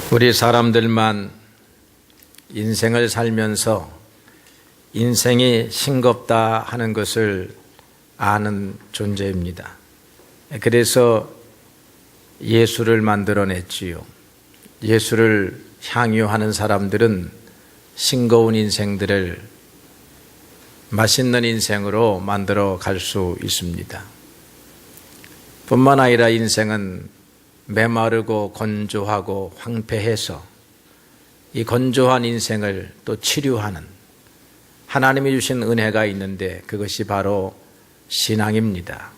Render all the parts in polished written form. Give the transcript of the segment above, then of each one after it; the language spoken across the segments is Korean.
우리 사람들만 인생을 살면서 인생이 싱겁다 하는 것을 아는 존재입니다. 그래서 예수를 만들어냈지요. 예수를 향유하는 사람들은 싱거운 인생들을 맛있는 인생으로 만들어 갈 수 있습니다. 뿐만 아니라 인생은 메마르고 건조하고 황폐해서 이 건조한 인생을 또 치료하는 하나님이 주신 은혜가 있는데 그것이 바로 신앙입니다.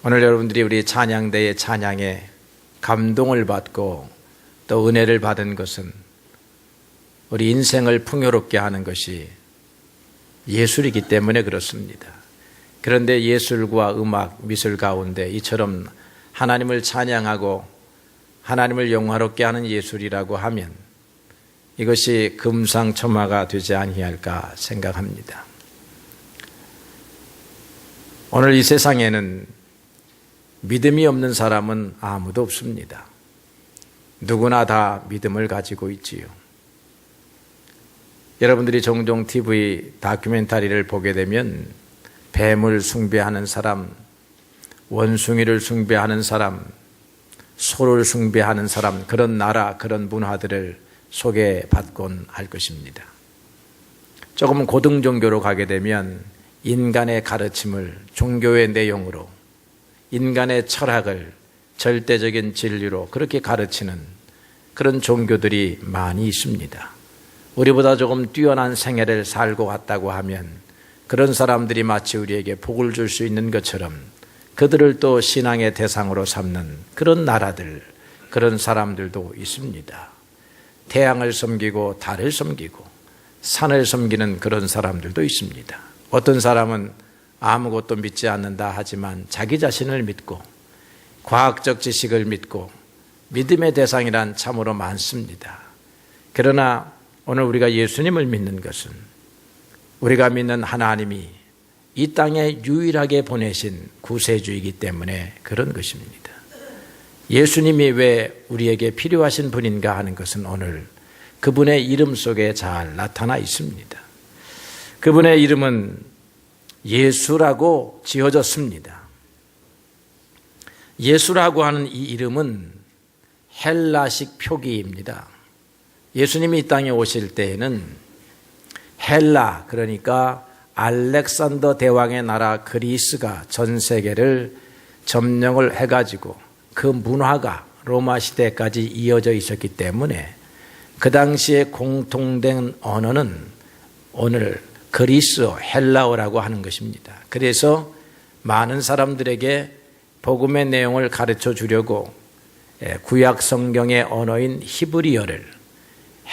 오늘 여러분들이 우리 찬양대의 찬양에 감동을 받고 또 은혜를 받은 것은 우리 인생을 풍요롭게 하는 것이 예술이기 때문에 그렇습니다. 그런데 예술과 음악, 미술 가운데 이처럼 하나님을 찬양하고 하나님을 영화롭게 하는 예술이라고 하면 이것이 금상첨화가 되지 아니할까 생각합니다. 오늘 이 세상에는 믿음이 없는 사람은 아무도 없습니다. 누구나 다 믿음을 가지고 있지요. 여러분들이 종종 TV 다큐멘터리를 보게 되면 뱀을 숭배하는 사람, 원숭이를 숭배하는 사람, 소를 숭배하는 사람, 그런 나라, 그런 문화들을 소개받곤 할 것입니다. 조금 고등 종교로 가게 되면 인간의 가르침을 종교의 내용으로, 인간의 철학을 절대적인 진리로 그렇게 가르치는 그런 종교들이 많이 있습니다. 우리보다 조금 뛰어난 생애를 살고 갔다고 하면 그런 사람들이 마치 우리에게 복을 줄 수 있는 것처럼 그들을 또 신앙의 대상으로 삼는 그런 나라들, 그런 사람들도 있습니다. 태양을 섬기고 달을 섬기고 산을 섬기는 그런 사람들도 있습니다. 어떤 사람은 아무것도 믿지 않는다 하지만 자기 자신을 믿고 과학적 지식을 믿고 믿음의 대상이란 참으로 많습니다. 그러나 오늘 우리가 예수님을 믿는 것은 우리가 믿는 하나님이 이 땅에 유일하게 보내신 구세주이기 때문에 그런 것입니다. 예수님이 왜 우리에게 필요하신 분인가 하는 것은 오늘 그분의 이름 속에 잘 나타나 있습니다. 그분의 이름은 예수라고 지어졌습니다. 예수라고 하는 이 이름은 헬라식 표기입니다. 예수님이 이 땅에 오실 때에는 헬라, 그러니까 알렉산더 대왕의 나라 그리스가 전 세계를 점령을 해가지고 그 문화가 로마 시대까지 이어져 있었기 때문에 그 당시에 공통된 언어는 오늘 그리스어, 헬라어라고 하는 것입니다. 그래서 많은 사람들에게 복음의 내용을 가르쳐 주려고 구약 성경의 언어인 히브리어를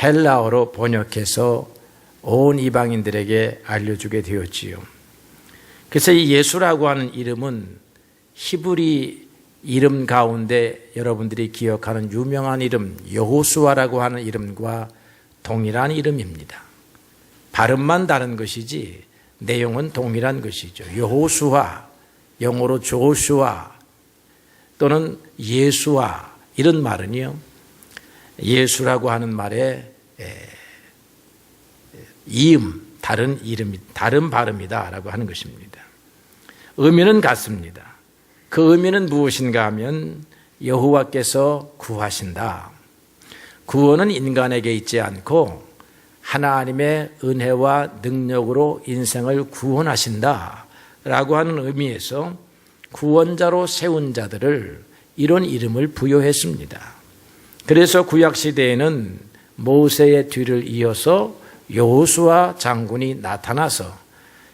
헬라어로 번역해서 온 이방인들에게 알려주게 되었지요. 그래서 이 예수라고 하는 이름은 히브리 이름 가운데 여러분들이 기억하는 유명한 이름 여호수아라고 하는 이름과 동일한 이름입니다. 발음만 다른 것이지 내용은 동일한 것이죠. 여호수아, 영어로 조슈아 또는 예수아, 이런 말은요, 예수라고 하는 말에 다른 이름이, 다른 발음이다라고 하는 것입니다. 의미는 같습니다. 그 의미는 무엇인가 하면 여호와께서 구하신다. 구원은 인간에게 있지 않고 하나님의 은혜와 능력으로 인생을 구원하신다라고 하는 의미에서 구원자로 세운 자들을 이런 이름을 부여했습니다. 그래서 구약시대에는 모세의 뒤를 이어서 여호수아 장군이 나타나서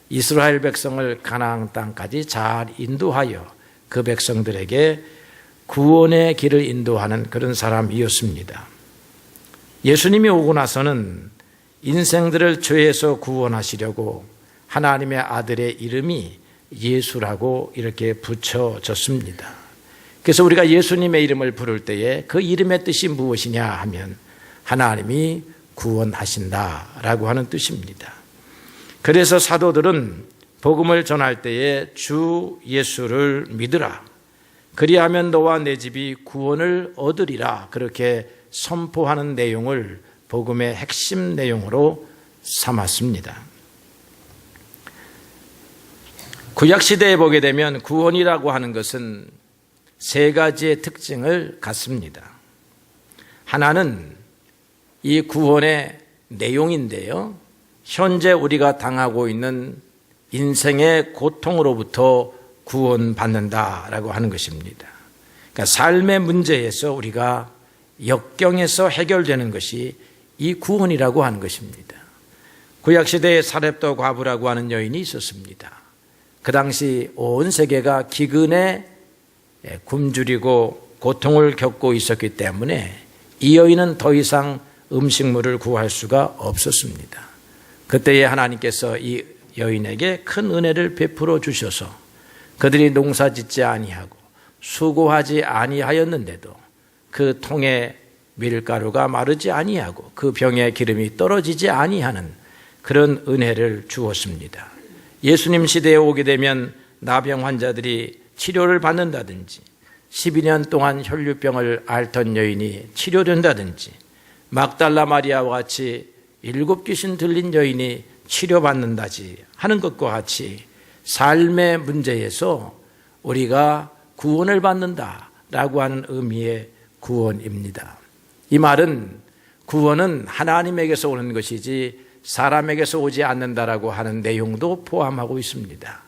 이스라엘 백성을 가나안 땅까지 잘 인도하여 그 백성들에게 구원의 길을 인도하는 그런 사람이었습니다. 예수님이 오고 나서는 인생들을 죄에서 구원하시려고 하나님의 아들의 이름이 예수라고 이렇게 붙여졌습니다. 그래서 우리가 예수님의 이름을 부를 때에 그 이름의 뜻이 무엇이냐 하면 하나님이 구원하신다라고 하는 뜻입니다. 그래서 사도들은 복음을 전할 때에 주 예수를 믿으라. 그리하면 너와 내 집이 구원을 얻으리라. 그렇게 선포하는 내용을 복음의 핵심 내용으로 삼았습니다. 구약시대에 보게 되면 구원이라고 하는 것은 세 가지의 특징을 갖습니다. 하나는 이 구원의 내용인데요, 현재 우리가 당하고 있는 인생의 고통으로부터 구원받는다라고 하는 것입니다. 그러니까 삶의 문제에서 우리가 역경에서 해결되는 것이 이 구원이라고 하는 것입니다. 구약시대에 사렙도 과부라고 하는 여인이 있었습니다. 그 당시 온 세계가 기근에 굶주리고 고통을 겪고 있었기 때문에 이 여인은 더 이상 음식물을 구할 수가 없었습니다. 그때에 하나님께서 이 여인에게 큰 은혜를 베풀어 주셔서 그들이 농사짓지 아니하고 수고하지 아니하였는데도 그 통에 밀가루가 마르지 아니하고 그 병에 기름이 떨어지지 아니하는 그런 은혜를 주었습니다. 예수님 시대에 오게 되면 나병 환자들이 치료를 받는다든지 12년 동안 혈류병을 앓던 여인이 치료된다든지 막달라 마리아와 같이 7 귀신 들린 여인이 치료받는다지 하는 것과 같이 삶의 문제에서 우리가 구원을 받는다라고 하는 의미의 구원입니다. 이 말은 구원은 하나님에게서 오는 것이지 사람에게서 오지 않는다라고 하는 내용도 포함하고 있습니다.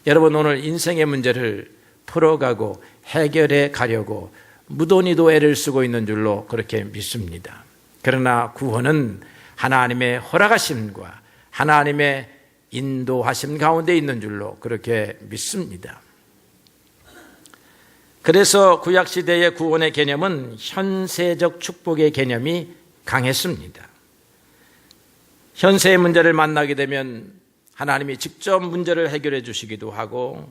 여러분, 오늘 인생의 문제를 풀어가고 해결해 가려고 무던히도 애를 쓰고 있는 줄로 그렇게 믿습니다. 그러나 구원은 하나님의 허락하심과 하나님의 인도하심 가운데 있는 줄로 그렇게 믿습니다. 그래서 구약시대의 구원의 개념은 현세적 축복의 개념이 강했습니다. 현세의 문제를 만나게 되면 하나님이 직접 문제를 해결해 주시기도 하고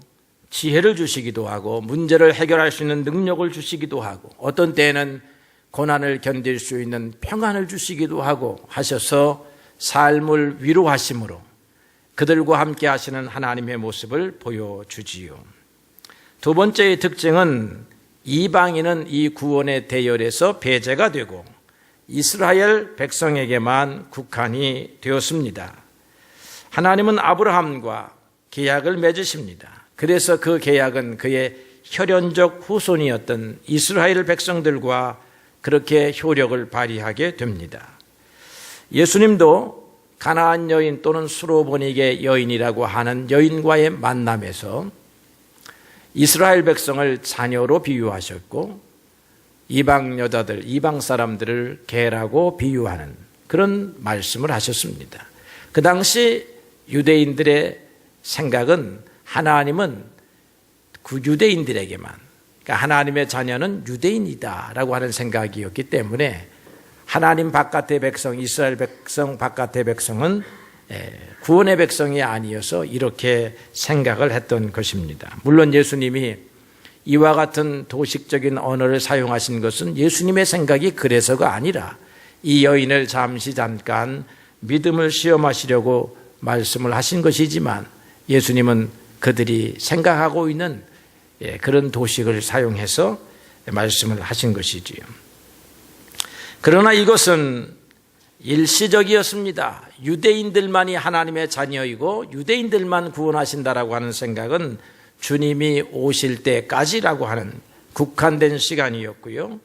지혜를 주시기도 하고 문제를 해결할 수 있는 능력을 주시기도 하고 어떤 때에는 고난을 견딜 수 있는 평안을 주시기도 하고 하셔서 삶을 위로하심으로 그들과 함께 하시는 하나님의 모습을 보여주지요. 두 번째의 특징은 이방인은 이 구원의 대열에서 배제가 되고 이스라엘 백성에게만 국한이 되었습니다. 하나님은 아브라함과 계약을 맺으십니다. 그래서 그 계약은 그의 혈연적 후손이었던 이스라엘 백성들과 그렇게 효력을 발휘하게 됩니다. 예수님도 가나안 여인 또는 수로보니게 여인이라고 하는 여인과의 만남에서 이스라엘 백성을 자녀로 비유하셨고 이방 여자들, 이방 사람들을 개라고 비유하는 그런 말씀을 하셨습니다. 그 당시 유대인들의 생각은 하나님은 그 유대인들에게만, 그러니까 하나님의 자녀는 유대인이다라고 하는 생각이었기 때문에 하나님 바깥의 백성, 이스라엘 백성 바깥의 백성은 구원의 백성이 아니어서 이렇게 생각을 했던 것입니다. 물론 예수님이 이와 같은 도식적인 언어를 사용하신 것은 예수님의 생각이 그래서가 아니라 이 여인을 잠깐 믿음을 시험하시려고 말씀을 하신 것이지만 예수님은 그들이 생각하고 있는 그런 도식을 사용해서 말씀을 하신 것이지요. 그러나 이것은 일시적이었습니다. 유대인들만이 하나님의 자녀이고 유대인들만 구원하신다라고 하는 생각은 주님이 오실 때까지라고 하는 국한된 시간이었고요.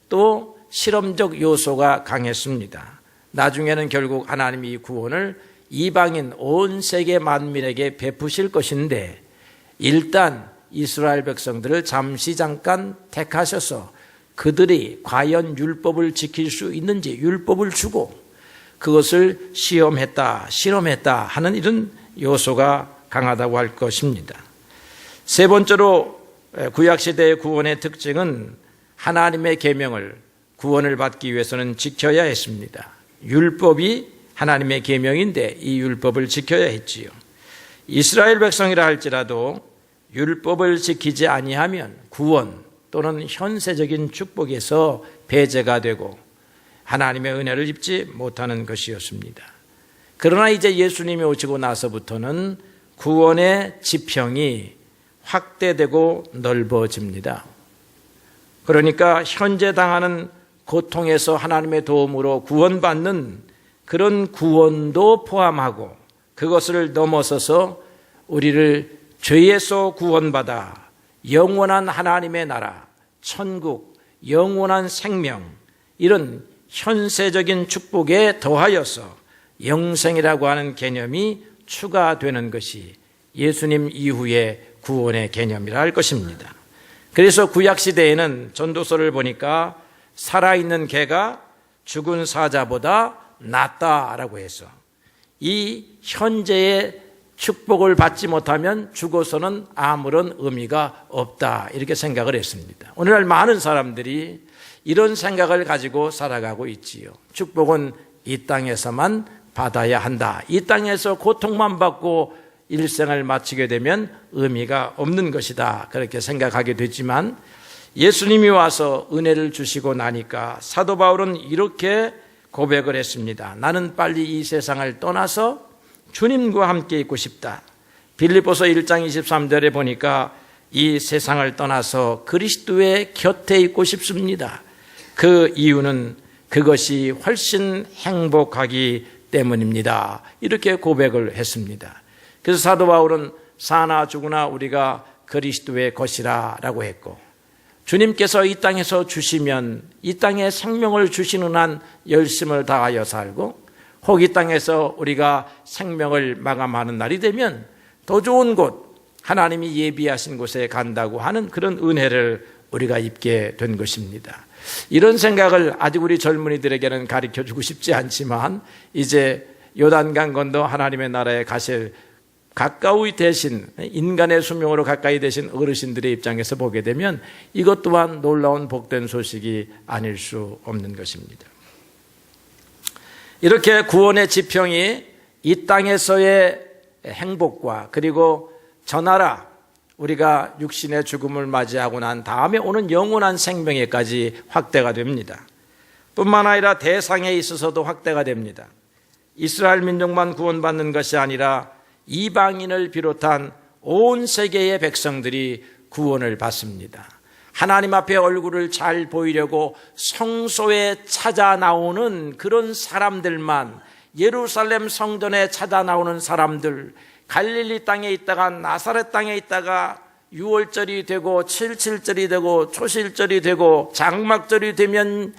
또 실험적 요소가 강했습니다. 나중에는 결국 하나님이 이 구원을 이방인 온 세계 만민에게 베푸실 것인데 일단 이스라엘 백성들을 잠깐 택하셔서 그들이 과연 율법을 지킬 수 있는지 율법을 주고 그것을 실험했다 하는 이런 요소가 강하다고 할 것입니다. 세 번째로 구약시대의 구원의 특징은 하나님의 계명을 구원을 받기 위해서는 지켜야 했습니다. 율법이 하나님의 계명인데 이 율법을 지켜야 했지요. 이스라엘 백성이라 할지라도 율법을 지키지 아니하면 구원 또는 현세적인 축복에서 배제가 되고 하나님의 은혜를 입지 못하는 것이었습니다. 그러나 이제 예수님이 오시고 나서부터는 구원의 지평이 확대되고 넓어집니다. 그러니까 현재 당하는 고통에서 하나님의 도움으로 구원받는 그런 구원도 포함하고 그것을 넘어서서 우리를 죄에서 구원받아 영원한 하나님의 나라, 천국, 영원한 생명, 이런 현세적인 축복에 더하여서 영생이라고 하는 개념이 추가되는 것이 예수님 이후의 구원의 개념이라 할 것입니다. 그래서 구약시대에는 전도서를 보니까 살아있는 개가 죽은 사자보다 낫다라고 해서 이 현재의 축복을 받지 못하면 죽어서는 아무런 의미가 없다, 이렇게 생각을 했습니다. 오늘날 많은 사람들이 이런 생각을 가지고 살아가고 있지요. 축복은 이 땅에서만 받아야 한다. 이 땅에서 고통만 받고 일생을 마치게 되면 의미가 없는 것이다, 그렇게 생각하게 되지만 예수님이 와서 은혜를 주시고 나니까 사도 바울은 이렇게 고백을 했습니다. 나는 빨리 이 세상을 떠나서 주님과 함께 있고 싶다. 빌립보서 1장 23절에 보니까 이 세상을 떠나서 그리스도의 곁에 있고 싶습니다. 그 이유는 그것이 훨씬 행복하기 때문입니다. 이렇게 고백을 했습니다. 그래서 사도 바울은 사나 죽으나 우리가 그리스도의 것이라 라고 했고, 주님께서 이 땅에서 주시면 이 땅에 생명을 주시는 한 열심을 다하여 살고, 혹 이 땅에서 우리가 생명을 마감하는 날이 되면 더 좋은 곳, 하나님이 예비하신 곳에 간다고 하는 그런 은혜를 우리가 입게 된 것입니다. 이런 생각을 아직 우리 젊은이들에게는 가르쳐주고 싶지 않지만 이제 요단강 건너 하나님의 나라에 가실 가까이 되신, 인간의 수명으로 가까이 되신 어르신들의 입장에서 보게 되면 이것 또한 놀라운 복된 소식이 아닐 수 없는 것입니다. 이렇게 구원의 지평이 이 땅에서의 행복과 그리고 저 나라, 우리가 육신의 죽음을 맞이하고 난 다음에 오는 영원한 생명에까지 확대가 됩니다. 뿐만 아니라 대상에 있어서도 확대가 됩니다. 이스라엘 민족만 구원받는 것이 아니라 이방인을 비롯한 온 세계의 백성들이 구원을 받습니다. 하나님 앞에 얼굴을 잘 보이려고 성소에 찾아 나오는 그런 사람들만, 예루살렘 성전에 찾아 나오는 사람들, 갈릴리 땅에 있다가 나사렛 땅에 있다가 6월절이 되고 77절이 되고 초실절이 되고 장막절이 되면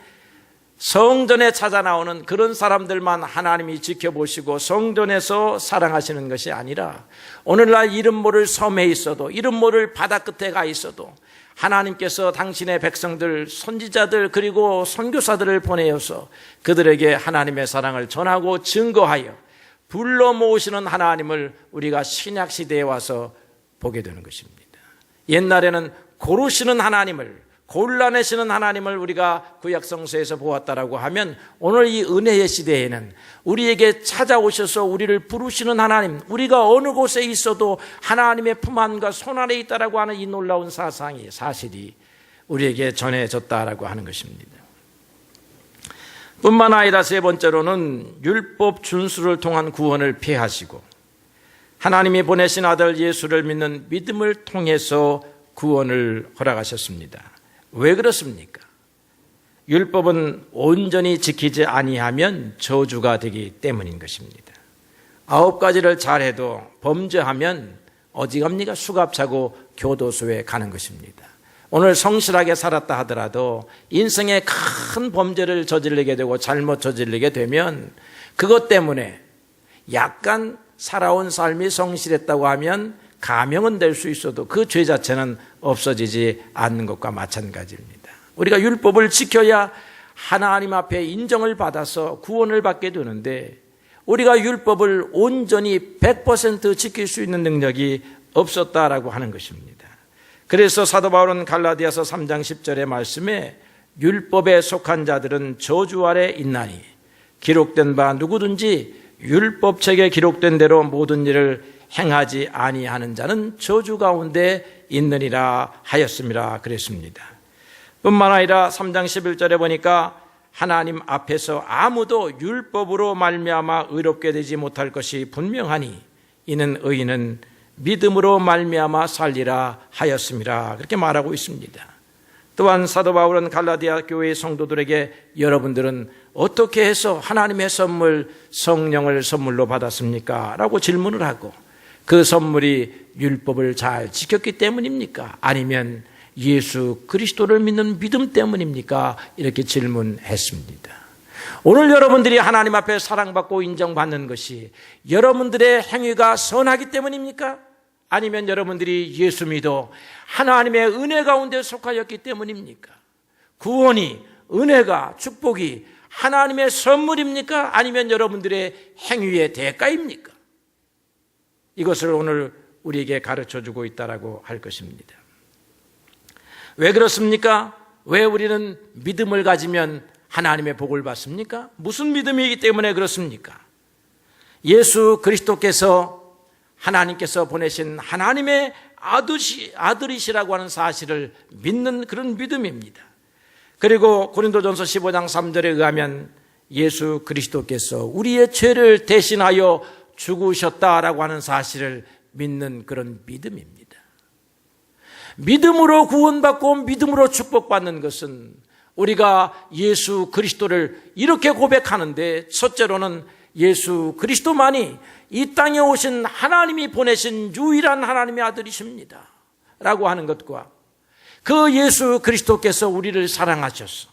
성전에 찾아 나오는 그런 사람들만 하나님이 지켜보시고 성전에서 사랑하시는 것이 아니라 오늘날 이름 모를 섬에 있어도, 이름 모를 바다 끝에 가 있어도 하나님께서 당신의 백성들, 선지자들 그리고 선교사들을 보내어서 그들에게 하나님의 사랑을 전하고 증거하여 불러 모으시는 하나님을 우리가 신약시대에 와서 보게 되는 것입니다. 옛날에는 고르시는 하나님을, 골라내시는 하나님을 우리가 구약성서에서 보았다라고 하면 오늘 이 은혜의 시대에는 우리에게 찾아오셔서 우리를 부르시는 하나님, 우리가 어느 곳에 있어도 하나님의 품 안과 손 안에 있다라고 하는 이 놀라운 사실이 우리에게 전해졌다라고 하는 것입니다. 뿐만 아니라 세 번째로는 율법 준수를 통한 구원을 폐하시고 하나님이 보내신 아들 예수를 믿는 믿음을 통해서 구원을 허락하셨습니다. 왜 그렇습니까? 율법은 온전히 지키지 아니하면 저주가 되기 때문인 것입니다. 9가지를 잘해도 범죄하면 어디갑니까? 수갑차고 교도소에 가는 것입니다. 오늘 성실하게 살았다 하더라도 인생에 큰 범죄를 저지르게 되고 잘못 저지르게 되면 그것 때문에 약간 살아온 삶이 성실했다고 하면 가명은 될 수 있어도 그 죄 자체는 없어지지 않는 것과 마찬가지입니다. 우리가 율법을 지켜야 하나님 앞에 인정을 받아서 구원을 받게 되는데 우리가 율법을 온전히 100% 지킬 수 있는 능력이 없었다라고 하는 것입니다. 그래서 사도 바울은 갈라디아서 3장 10절의 말씀에 율법에 속한 자들은 저주 아래 있나니 기록된 바 누구든지 율법책에 기록된 대로 모든 일을 행하지 아니하는 자는 저주 가운데 있느니라 하였습니다. 그랬습니다. 뿐만 아니라 3장 11절에 보니까 하나님 앞에서 아무도 율법으로 말미암아 의롭게 되지 못할 것이 분명하니 이는 의인은 믿음으로 말미암아 살리라 하였습니다. 그렇게 말하고 있습니다. 또한 사도 바울은 갈라디아 교회의 성도들에게 여러분들은 어떻게 해서 하나님의 선물 성령을 선물로 받았습니까? 라고 질문을 하고 그 선물이 율법을 잘 지켰기 때문입니까? 아니면 예수 그리스도를 믿는 믿음 때문입니까? 이렇게 질문했습니다. 오늘 여러분들이 하나님 앞에 사랑받고 인정받는 것이 여러분들의 행위가 선하기 때문입니까? 아니면 여러분들이 예수 믿어 하나님의 은혜 가운데 속하였기 때문입니까? 구원이, 은혜가, 축복이 하나님의 선물입니까? 아니면 여러분들의 행위의 대가입니까? 이것을 오늘 우리에게 가르쳐주고 있다라고 할 것입니다. 왜 그렇습니까? 왜 우리는 믿음을 가지면 하나님의 복을 받습니까? 무슨 믿음이기 때문에 그렇습니까? 예수 그리스도께서 하나님께서 보내신 하나님의 아들이시라고 하는 사실을 믿는 그런 믿음입니다. 그리고 고린도전서 15장 3절에 의하면 예수 그리스도께서 우리의 죄를 대신하여 죽으셨다라고 하는 사실을 믿는 그런 믿음입니다. 믿음으로 구원받고 믿음으로 축복받는 것은 우리가 예수 그리스도를 이렇게 고백하는데, 첫째로는 예수 그리스도만이 이 땅에 오신 하나님이 보내신 유일한 하나님의 아들이십니다 라고 하는 것과, 그 예수 그리스도께서 우리를 사랑하셔서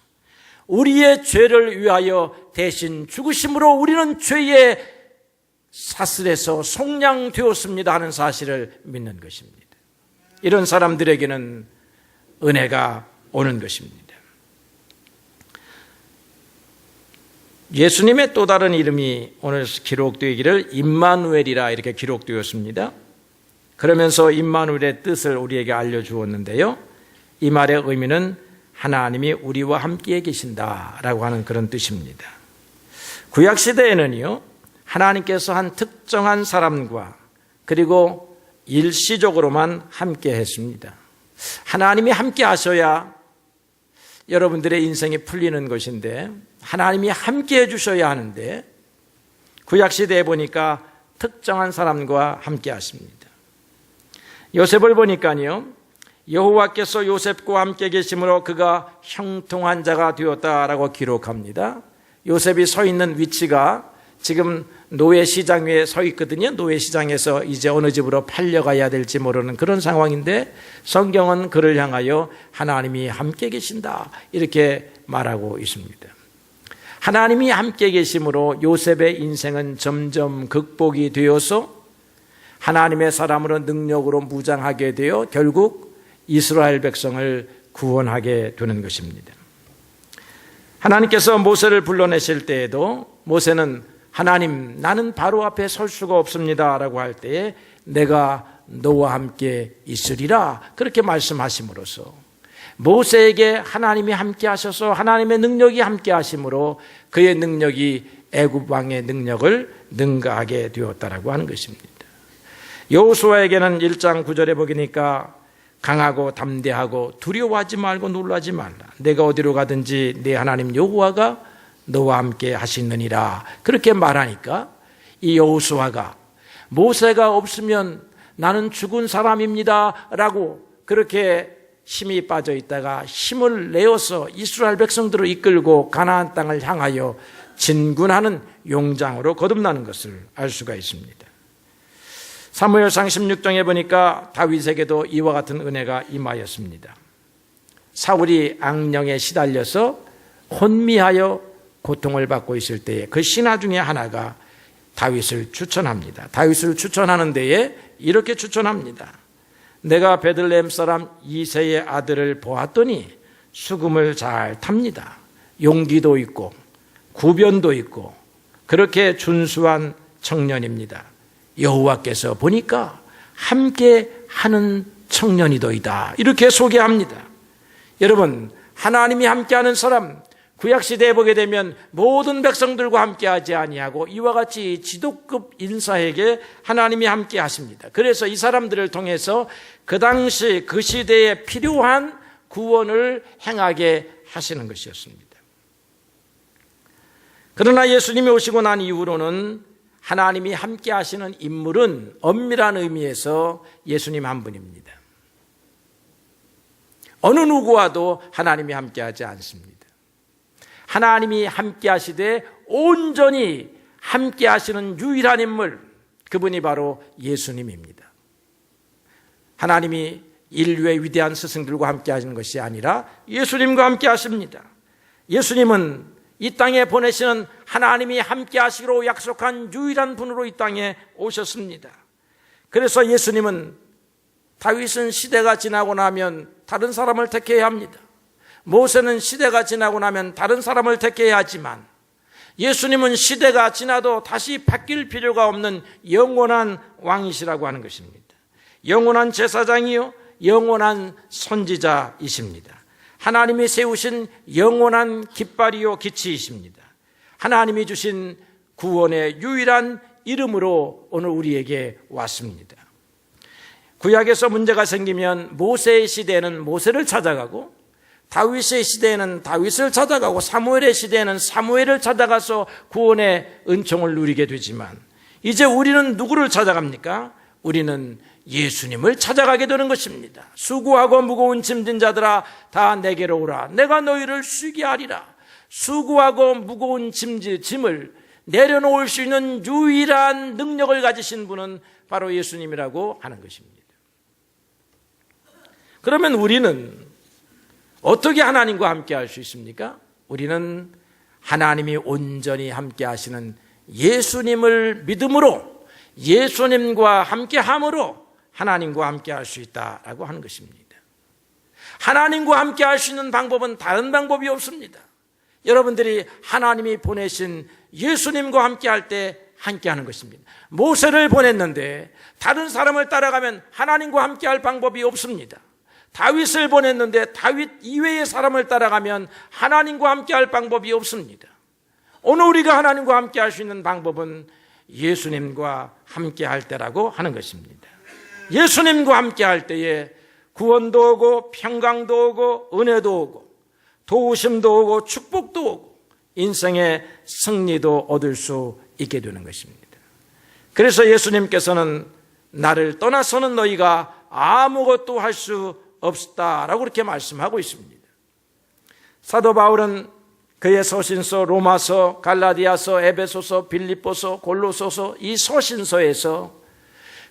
우리의 죄를 위하여 대신 죽으심으로 우리는 죄의 사슬에서 속량되었습니다 하는 사실을 믿는 것입니다. 이런 사람들에게는 은혜가 오는 것입니다. 예수님의 또 다른 이름이 오늘 기록되기를 임마누엘이라 이렇게 기록되었습니다. 그러면서 임마누엘의 뜻을 우리에게 알려주었는데요, 이 말의 의미는 하나님이 우리와 함께 계신다라고 하는 그런 뜻입니다. 구약시대에는요, 하나님께서 한 특정한 사람과 그리고 일시적으로만 함께 했습니다. 하나님이 함께 하셔야 여러분들의 인생이 풀리는 것인데, 하나님이 함께 해주셔야 하는데, 구약시대에 보니까 특정한 사람과 함께 하십니다. 요셉을 보니까요, 여호와께서 요셉과 함께 계심으로 그가 형통한 자가 되었다라고 기록합니다. 요셉이 서 있는 위치가 지금 노예시장 위에 서 있거든요. 노예시장에서 이제 어느 집으로 팔려가야 될지 모르는 그런 상황인데, 성경은 그를 향하여 하나님이 함께 계신다 이렇게 말하고 있습니다. 하나님이 함께 계심으로 요셉의 인생은 점점 극복이 되어서 하나님의 사람으로 능력으로 무장하게 되어 결국 이스라엘 백성을 구원하게 되는 것입니다. 하나님께서 모세를 불러내실 때에도 모세는 하나님, 나는 바로 앞에 설 수가 없습니다 라고 할 때에 내가 너와 함께 있으리라 그렇게 말씀하심으로써 모세에게 하나님이 함께 하셔서 하나님의 능력이 함께 하심으로 그의 능력이 애굽 왕의 능력을 능가하게 되었다라고 하는 것입니다. 여호수아에게는 1장 9절에 보니까 강하고 담대하고 두려워하지 말고 놀라지 말라. 내가 어디로 가든지 내 하나님 여호와가 너와 함께 하시느니라. 그렇게 말하니까 이 여호수아가 모세가 없으면 나는 죽은 사람입니다 라고 그렇게 힘이 빠져 있다가 힘을 내어서 이스라엘 백성들을 이끌고 가나안 땅을 향하여 진군하는 용장으로 거듭나는 것을 알 수가 있습니다. 사무엘상 16장에 보니까 다윗에게도 이와 같은 은혜가 임하였습니다. 사울이 악령에 시달려서 혼미하여 고통을 받고 있을 때에 그 신하 중에 하나가 다윗을 추천합니다. 다윗을 추천하는 데에 이렇게 추천합니다. 내가 베들레헴 사람 이새의 아들을 보았더니 수금을 잘 탑니다. 용기도 있고 구변도 있고 그렇게 준수한 청년입니다. 여호와께서 보니까 함께 하는 청년이더이다. 이렇게 소개합니다. 여러분, 하나님이 함께하는 사람, 구약시대에 보게 되면 모든 백성들과 함께하지 아니하고 이와 같이 지도급 인사에게 하나님이 함께 하십니다. 그래서 이 사람들을 통해서 그 당시 그 시대에 필요한 구원을 행하게 하시는 것이었습니다. 그러나 예수님이 오시고 난 이후로는 하나님이 함께 하시는 인물은 엄밀한 의미에서 예수님 한 분입니다. 어느 누구와도 하나님이 함께하지 않습니다. 하나님이 함께하시되 온전히 함께하시는 유일한 인물, 그분이 바로 예수님입니다. 하나님이 인류의 위대한 스승들과 함께 하시는 것이 아니라 예수님과 함께 하십니다. 예수님은 이 땅에 보내시는 하나님이 함께 하시기로 약속한 유일한 분으로 이 땅에 오셨습니다. 그래서 예수님은 다윗은 시대가 지나고 나면 다른 사람을 택해야 합니다. 모세는 시대가 지나고 나면 다른 사람을 택해야 하지만 예수님은 시대가 지나도 다시 바뀔 필요가 없는 영원한 왕이시라고 하는 것입니다. 영원한 제사장이요 영원한 선지자이십니다. 하나님이 세우신 영원한 깃발이요 기치이십니다. 하나님이 주신 구원의 유일한 이름으로 오늘 우리에게 왔습니다. 구약에서 문제가 생기면 모세의 시대에는 모세를 찾아가고 다윗의 시대에는 다윗을 찾아가고 사무엘의 시대에는 사무엘을 찾아가서 구원의 은총을 누리게 되지만 이제 우리는 누구를 찾아갑니까? 우리는 예수님을 찾아가게 되는 것입니다. 수고하고 무거운 짐진 자들아 다 내게로 오라. 내가 너희를 쉬게 하리라. 수고하고 무거운 짐을 내려놓을 수 있는 유일한 능력을 가지신 분은 바로 예수님이라고 하는 것입니다. 그러면 우리는 어떻게 하나님과 함께 할 수 있습니까? 우리는 하나님이 온전히 함께 하시는 예수님을 믿음으로 예수님과 함께 함으로 하나님과 함께 할 수 있다라고 하는 것입니다. 하나님과 함께 할 수 있는 방법은 다른 방법이 없습니다. 여러분들이 하나님이 보내신 예수님과 함께 할 때 함께 하는 것입니다. 모세를 보냈는데 다른 사람을 따라가면 하나님과 함께 할 방법이 없습니다. 다윗을 보냈는데 다윗 이외의 사람을 따라가면 하나님과 함께 할 방법이 없습니다. 오늘 우리가 하나님과 함께 할 수 있는 방법은 예수님과 함께 할 때라고 하는 것입니다. 예수님과 함께 할 때에 구원도 오고 평강도 오고 은혜도 오고 도우심도 오고 축복도 오고 인생의 승리도 얻을 수 있게 되는 것입니다. 그래서 예수님께서는 나를 떠나서는 너희가 아무것도 할 수 없다라고 그렇게 말씀하고 있습니다. 사도 바울은 그의 서신서 로마서, 갈라디아서, 에베소서, 빌립보서, 골로소서 이 서신서에서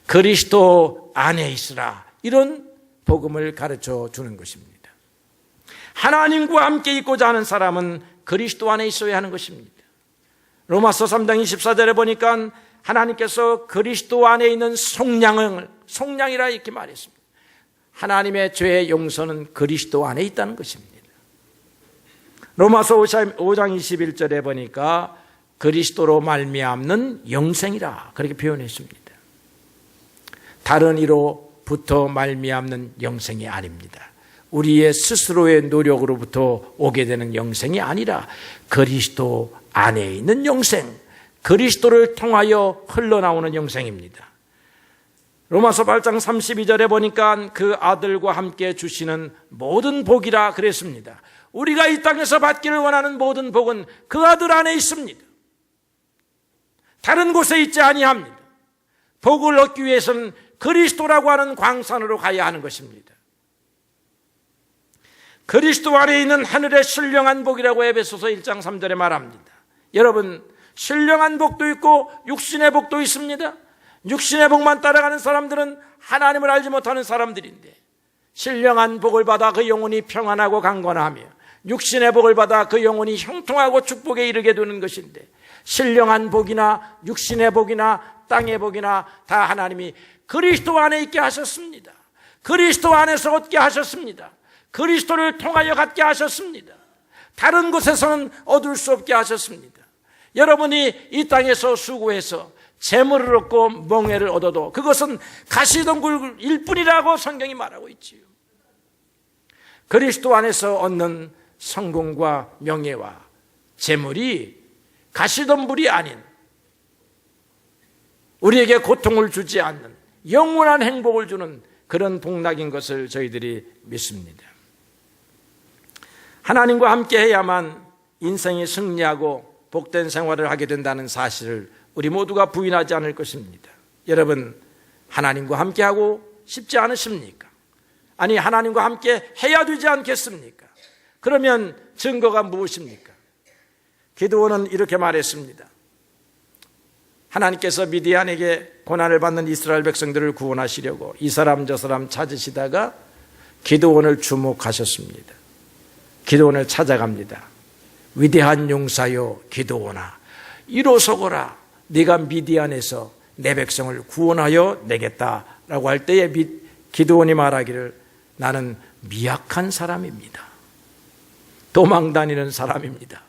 그리스도 안에 있으라 이런 복음을 가르쳐 주는 것입니다. 하나님과 함께 있고자 하는 사람은 그리스도 안에 있어야 하는 것입니다. 로마서 3장 24절에 보니까 하나님께서 그리스도 안에 있는 속량이라 이렇게 말했습니다. 하나님의 죄의 용서는 그리스도 안에 있다는 것입니다. 로마서 5장 21절에 보니까 그리스도로 말미암는 영생이라 그렇게 표현했습니다. 다른 이로부터 말미암는 영생이 아닙니다. 우리의 스스로의 노력으로부터 오게 되는 영생이 아니라 그리스도 안에 있는 영생, 그리스도를 통하여 흘러나오는 영생입니다. 로마서 8장 32절에 보니까 그 아들과 함께 주시는 모든 복이라 그랬습니다. 우리가 이 땅에서 받기를 원하는 모든 복은 그 아들 안에 있습니다. 다른 곳에 있지 아니합니다. 복을 얻기 위해서는 그리스도라고 하는 광산으로 가야 하는 것입니다. 그리스도 안에 있는 하늘의 신령한 복이라고 에베소서 1장 3절에 말합니다. 여러분, 신령한 복도 있고 육신의 복도 있습니다. 육신의 복만 따라가는 사람들은 하나님을 알지 못하는 사람들인데 신령한 복을 받아 그 영혼이 평안하고 강건하며 육신의 복을 받아 그 영혼이 형통하고 축복에 이르게 되는 것인데 신령한 복이나 육신의 복이나 땅의 복이나 다 하나님이 그리스도 안에 있게 하셨습니다. 그리스도 안에서 얻게 하셨습니다. 그리스도를 통하여 갖게 하셨습니다. 다른 곳에서는 얻을 수 없게 하셨습니다. 여러분이 이 땅에서 수고해서 재물을 얻고 명예를 얻어도 그것은 가시덤불일 뿐이라고 성경이 말하고 있지요. 그리스도 안에서 얻는 성공과 명예와 재물이 가시덤불이 아닌 우리에게 고통을 주지 않는 영원한 행복을 주는 그런 복락인 것을 저희들이 믿습니다. 하나님과 함께 해야만 인생이 승리하고 복된 생활을 하게 된다는 사실을 우리 모두가 부인하지 않을 것입니다. 여러분, 하나님과 함께하고 싶지 않으십니까? 아니, 하나님과 함께 해야 되지 않겠습니까? 그러면 증거가 무엇입니까? 기드온은 이렇게 말했습니다. 하나님께서 미디안에게 고난을 받는 이스라엘 백성들을 구원하시려고 이 사람 저 사람 찾으시다가 기드온을 주목하셨습니다. 기드온을 찾아갑니다. 위대한 용사여 기드온아, 이로소거라, 네가 미디안에서 내 백성을 구원하여 내겠다라고 할 때에 기드온이 말하기를 나는 미약한 사람입니다. 도망다니는 사람입니다.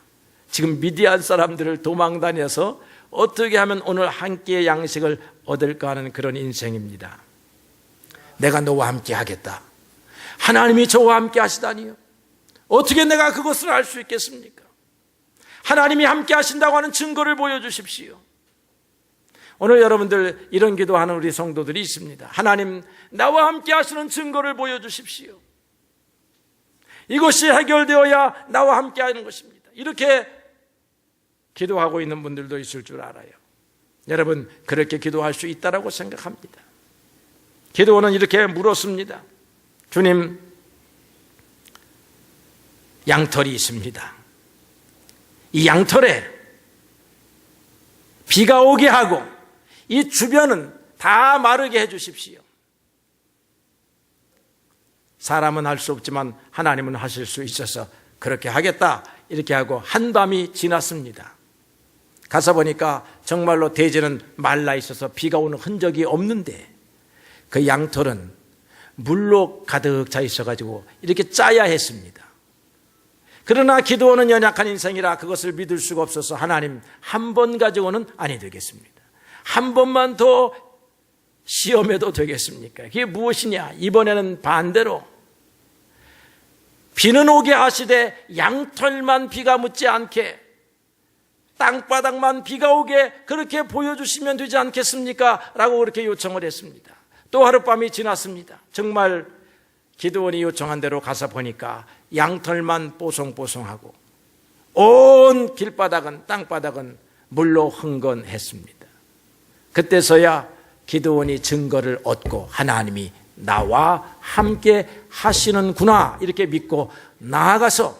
지금 미디안 사람들을 도망다녀서 어떻게 하면 오늘 한 끼의 양식을 얻을까 하는 그런 인생입니다. 내가 너와 함께 하겠다. 하나님이 저와 함께 하시다니요. 어떻게 내가 그것을 알 수 있겠습니까? 하나님이 함께 하신다고 하는 증거를 보여주십시오. 오늘 여러분들 이런 기도하는 우리 성도들이 있습니다. 하나님, 나와 함께 하시는 증거를 보여주십시오. 이것이 해결되어야 나와 함께 하는 것입니다. 이렇게 기도하고 있는 분들도 있을 줄 알아요. 여러분, 그렇게 기도할 수 있다라고 생각합니다. 기도는 이렇게 물었습니다. 주님, 양털이 있습니다. 이 양털에 비가 오게 하고 이 주변은 다 마르게 해 주십시오. 사람은 할 수 없지만 하나님은 하실 수 있어서 그렇게 하겠다, 이렇게 하고 한밤이 지났습니다. 가서 보니까 정말로 대지는 말라 있어서 비가 오는 흔적이 없는데 그 양털은 물로 가득 차 있어가지고 이렇게 짜야 했습니다. 그러나 기드온은 연약한 인생이라 그것을 믿을 수가 없어서 하나님, 한 번 가지고는 아니 되겠습니다. 한 번만 더 시험해도 되겠습니까? 그게 무엇이냐? 이번에는 반대로 비는 오게 하시되 양털만 비가 묻지 않게, 땅바닥만 비가 오게 그렇게 보여주시면 되지 않겠습니까? 라고 그렇게 요청을 했습니다. 또 하룻밤이 지났습니다. 정말 기드온이 요청한 대로 가서 보니까 양털만 뽀송뽀송하고 온 길바닥은, 땅바닥은 물로 흥건했습니다. 그때서야 기드온이 증거를 얻고 하나님이 나와 함께 하시는구나 이렇게 믿고 나아가서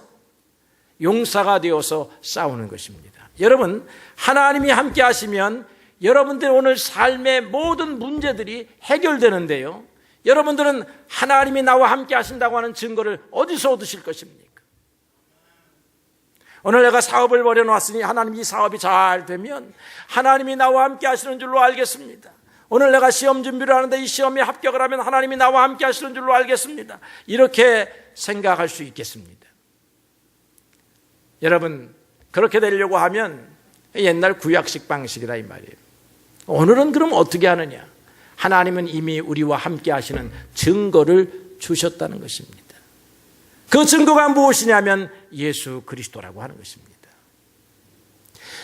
용사가 되어서 싸우는 것입니다. 여러분, 하나님이 함께 하시면 여러분들 오늘 삶의 모든 문제들이 해결되는데요, 여러분들은 하나님이 나와 함께 하신다고 하는 증거를 어디서 얻으실 것입니까? 오늘 내가 사업을 벌여놨으니 하나님이 사업이 잘 되면 하나님이 나와 함께 하시는 줄로 알겠습니다. 오늘 내가 시험 준비를 하는데 이 시험에 합격을 하면 하나님이 나와 함께 하시는 줄로 알겠습니다. 이렇게 생각할 수 있겠습니다. 여러분, 그렇게 되려고 하면 옛날 구약식 방식이라 이 말이에요. 오늘은 그럼 어떻게 하느냐? 하나님은 이미 우리와 함께 하시는 증거를 주셨다는 것입니다. 그 증거가 무엇이냐면 예수 그리스도라고 하는 것입니다.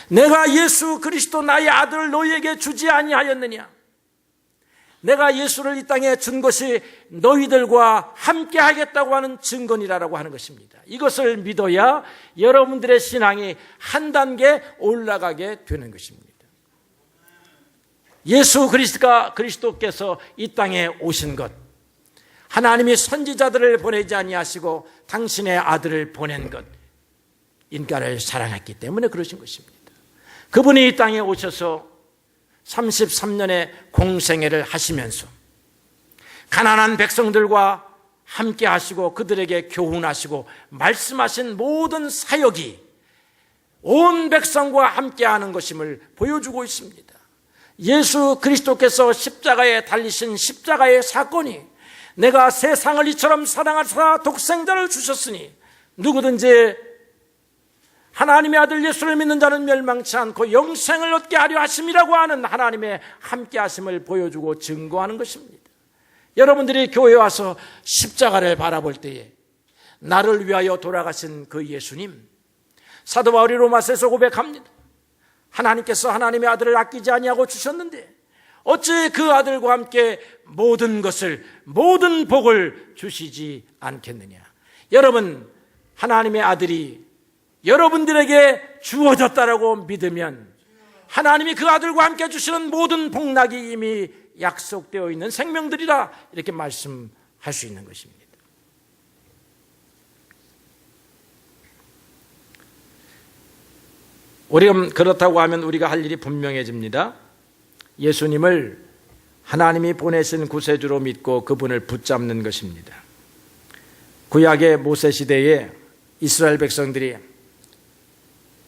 내가 예수 그리스도 나의 아들을 너희에게 주지 아니하였느냐? 내가 예수를 이 땅에 준 것이 너희들과 함께 하겠다고 하는 증거니라고 하는 것입니다. 이것을 믿어야 여러분들의 신앙이 한 단계 올라가게 되는 것입니다. 예수 그리스도께서 이 땅에 오신 것, 하나님이 선지자들을 보내지 아니하시고 당신의 아들을 보낸 것, 인간을 사랑했기 때문에 그러신 것입니다. 그분이 이 땅에 오셔서 33년의 공생애를 하시면서 가난한 백성들과 함께 하시고 그들에게 교훈하시고 말씀하신 모든 사역이 온 백성과 함께 하는 것임을 보여주고 있습니다. 예수 그리스도께서 십자가에 달리신 십자가의 사건이 내가 세상을 이처럼 사랑하사 독생자를 주셨으니 누구든지 하나님의 아들 예수를 믿는 자는 멸망치 않고 영생을 얻게 하려 하심이라고 하는 하나님의 함께 하심을 보여주고 증거하는 것입니다. 여러분들이 교회에 와서 십자가를 바라볼 때에 나를 위하여 돌아가신 그 예수님, 사도 바울이 로마서에서 고백합니다. 하나님께서 하나님의 아들을 아끼지 아니하고 주셨는데 어찌 그 아들과 함께 모든 것을, 모든 복을 주시지 않겠느냐? 여러분, 하나님의 아들이 여러분들에게 주어졌다라고 믿으면 하나님이 그 아들과 함께 주시는 모든 복락이 이미 약속되어 있는 생명들이라 이렇게 말씀하고 할 수 있는 것입니다. 우리가 그렇다고 하면 우리가 할 일이 분명해집니다. 예수님을 하나님이 보내신 구세주로 믿고 그분을 붙잡는 것입니다. 구약의 모세 시대에 이스라엘 백성들이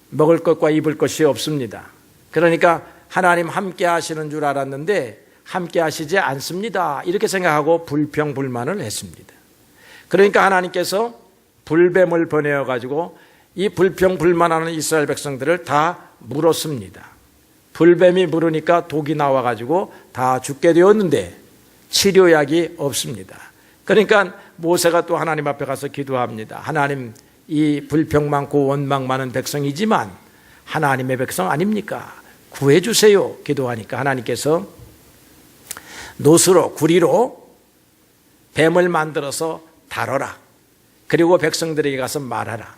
먹을 것과 입을 것이 없습니다. 그러니까 하나님 함께 하시는 줄 알았는데 함께 하시지 않습니다. 이렇게 생각하고 불평불만을 했습니다. 그러니까 하나님께서 불뱀을 보내어 가지고 이 불평불만하는 이스라엘 백성들을 다 물었습니다. 불뱀이 물으니까 독이 나와 가지고 다 죽게 되었는데 치료약이 없습니다. 그러니까 모세가 또 하나님 앞에 가서 기도합니다. 하나님, 이 불평 많고 원망 많은 백성이지만 하나님의 백성 아닙니까? 구해 주세요. 기도하니까 하나님께서 노스로, 구리로 뱀을 만들어서 다뤄라. 그리고 백성들에게 가서 말하라.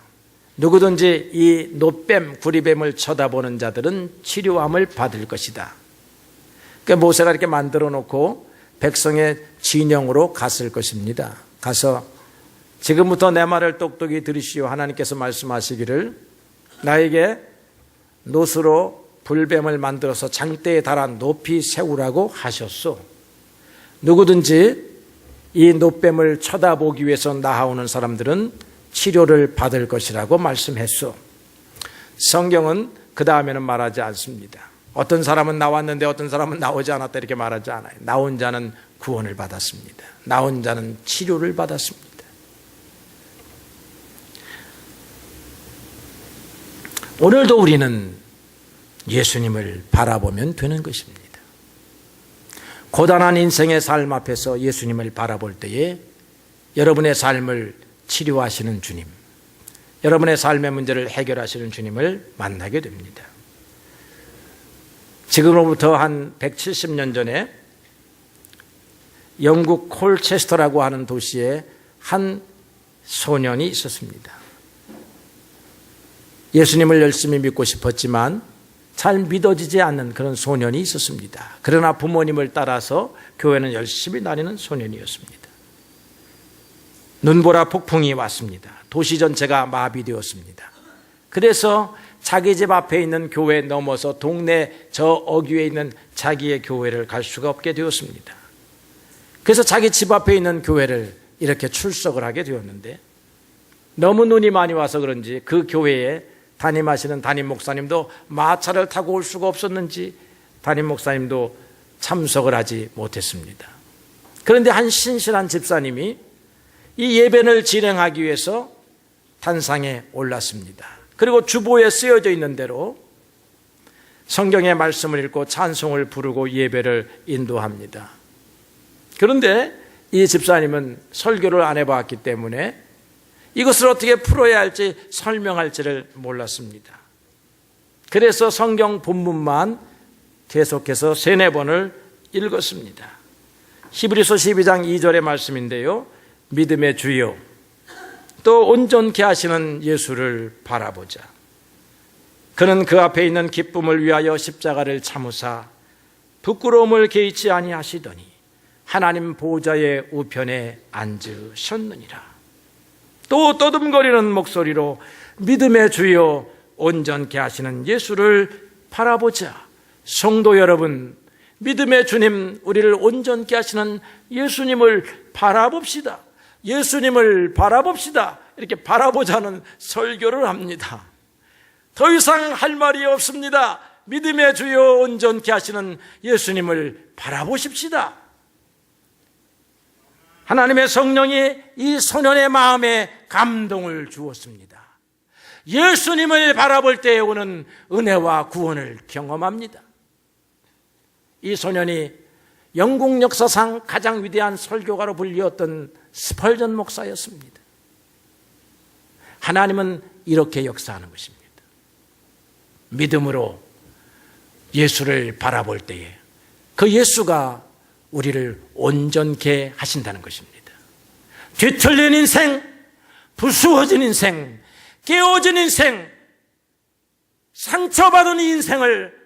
누구든지 이 노뱀, 구리뱀을 쳐다보는 자들은 치료함을 받을 것이다. 그러니까 모세가 이렇게 만들어 놓고 백성의 진영으로 갔을 것입니다. 가서 지금부터 내 말을 똑똑히 들으시오. 하나님께서 말씀하시기를 나에게 노스로 불뱀을 만들어서 장대에 달아 높이 세우라고 하셨소. 누구든지 이 노뱀을 쳐다보기 위해서 나아오는 사람들은 치료를 받을 것이라고 말씀했소. 성경은 그 다음에는 말하지 않습니다. 어떤 사람은 나왔는데 어떤 사람은 나오지 않았다 이렇게 말하지 않아요. 나온 자는 구원을 받았습니다. 나온 자는 치료를 받았습니다. 오늘도 우리는 예수님을 바라보면 되는 것입니다. 고단한 인생의 삶 앞에서 예수님을 바라볼 때에 여러분의 삶을 치료하시는 주님, 여러분의 삶의 문제를 해결하시는 주님을 만나게 됩니다. 지금으로부터 한 170년 전에 영국 콜체스터라고 하는 도시에 한 소년이 있었습니다. 예수님을 열심히 믿고 싶었지만 잘 믿어지지 않는 그런 소년이 있었습니다. 그러나 부모님을 따라서 교회는 열심히 다니는 소년이었습니다. 눈보라 폭풍이 왔습니다. 도시 전체가 마비되었습니다. 그래서 자기 집 앞에 있는 교회 넘어서 동네 저 어귀에 있는 자기의 교회를 갈 수가 없게 되었습니다. 그래서 자기 집 앞에 있는 교회를 이렇게 출석을 하게 되었는데 너무 눈이 많이 와서 그런지 그 교회에 담임하시는 담임 목사님도 마차를 타고 올 수가 없었는지 담임 목사님도 참석을 하지 못했습니다. 그런데 한 신실한 집사님이 이 예배를 진행하기 위해서 단상에 올랐습니다. 그리고 주보에 쓰여져 있는 대로 성경의 말씀을 읽고 찬송을 부르고 예배를 인도합니다. 그런데 이 집사님은 설교를 안 해봤기 때문에 이것을 어떻게 풀어야 할지 설명할지를 몰랐습니다. 그래서 성경 본문만 계속해서 3-4번을 읽었습니다. 히브리서 12장 2절의 말씀인데요. 믿음의 주요 또 온전케 하시는 예수를 바라보자. 그는 그 앞에 있는 기쁨을 위하여 십자가를 참으사 부끄러움을 개의치 아니하시더니 하나님 보좌의 우편에 앉으셨느니라. 또 떠듬거리는 목소리로 믿음의 주여 온전케 하시는 예수를 바라보자. 성도 여러분, 믿음의 주님, 우리를 온전케 하시는 예수님을 바라봅시다. 예수님을 바라봅시다. 이렇게 바라보자는 설교를 합니다. 더 이상 할 말이 없습니다. 믿음의 주여 온전케 하시는 예수님을 바라보십시다. 하나님의 성령이 이 소년의 마음에 감동을 주었습니다. 예수님을 바라볼 때에 오는 은혜와 구원을 경험합니다. 이 소년이 영국 역사상 가장 위대한 설교가로 불리었던 스펄전 목사였습니다. 하나님은 이렇게 역사하는 것입니다. 믿음으로 예수를 바라볼 때에 그 예수가 우리를 온전케 하신다는 것입니다. 뒤틀린 인생, 부수어진 인생, 깨어진 인생, 상처받은 인생을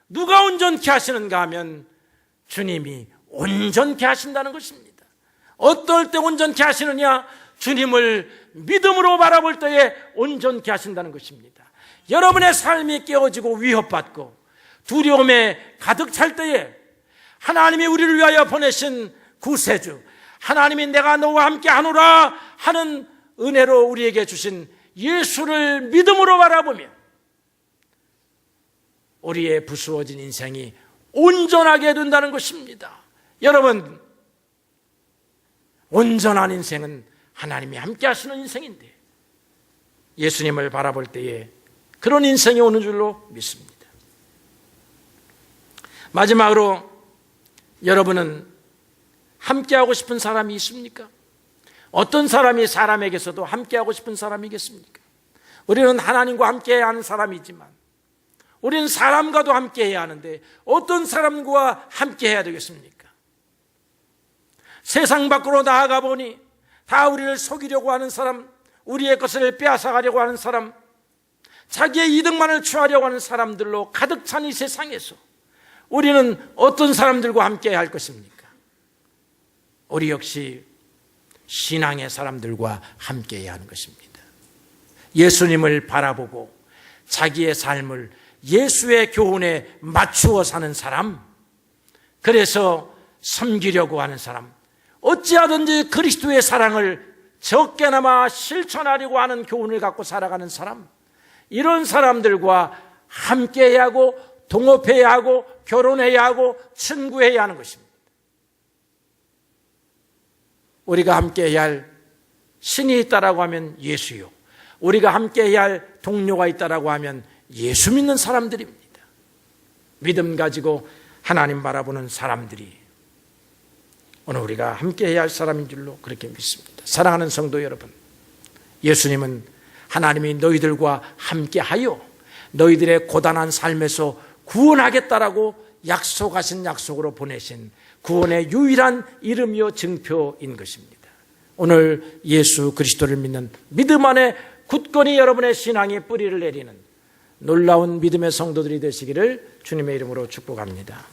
누가 온전케 하시는가 하면 주님이 온전케 하신다는 것입니다. 어떨 때 온전케 하시느냐? 주님을 믿음으로 바라볼 때에 온전케 하신다는 것입니다. 여러분의 삶이 깨어지고 위협받고 두려움에 가득 찰 때에 하나님이 우리를 위하여 보내신 구세주, 하나님이 내가 너와 함께 하노라 하는 은혜로 우리에게 주신 예수를 믿음으로 바라보며 우리의 부수어진 인생이 온전하게 된다는 것입니다. 여러분, 온전한 인생은 하나님이 함께 하시는 인생인데 예수님을 바라볼 때에 그런 인생이 오는 줄로 믿습니다. 마지막으로 여러분은 함께하고 싶은 사람이 있습니까? 어떤 사람이 사람에게서도 함께하고 싶은 사람이겠습니까? 우리는 하나님과 함께해야 하는 사람이지만 우리는 사람과도 함께해야 하는데 어떤 사람과 함께해야 되겠습니까? 세상 밖으로 나아가 보니 다 우리를 속이려고 하는 사람, 우리의 것을 빼앗아가려고 하는 사람, 자기의 이득만을 취하려고 하는 사람들로 가득 찬 이 세상에서 우리는 어떤 사람들과 함께해야 할 것입니까? 우리 역시 신앙의 사람들과 함께해야 하는 것입니다. 예수님을 바라보고 자기의 삶을 예수의 교훈에 맞추어 사는 사람, 그래서 섬기려고 하는 사람, 어찌하든지 그리스도의 사랑을 적게나마 실천하려고 하는 교훈을 갖고 살아가는 사람, 이런 사람들과 함께해야 하고 동업해야 하고 결혼해야 하고 친구해야 하는 것입니다. 우리가 함께해야 할 신이 있다라고 하면 예수요, 우리가 함께해야 할 동료가 있다라고 하면 예수 믿는 사람들입니다. 믿음 가지고 하나님 바라보는 사람들이 오늘 우리가 함께해야 할 사람인 줄로 그렇게 믿습니다. 사랑하는 성도 여러분, 예수님은 하나님이 너희들과 함께하여 너희들의 고단한 삶에서 구원하겠다라고 약속하신 약속으로 보내신 구원의 유일한 이름이요 증표인 것입니다. 오늘 예수 그리스도를 믿는 믿음 안에 굳건히 여러분의 신앙의 뿌리를 내리는 놀라운 믿음의 성도들이 되시기를 주님의 이름으로 축복합니다.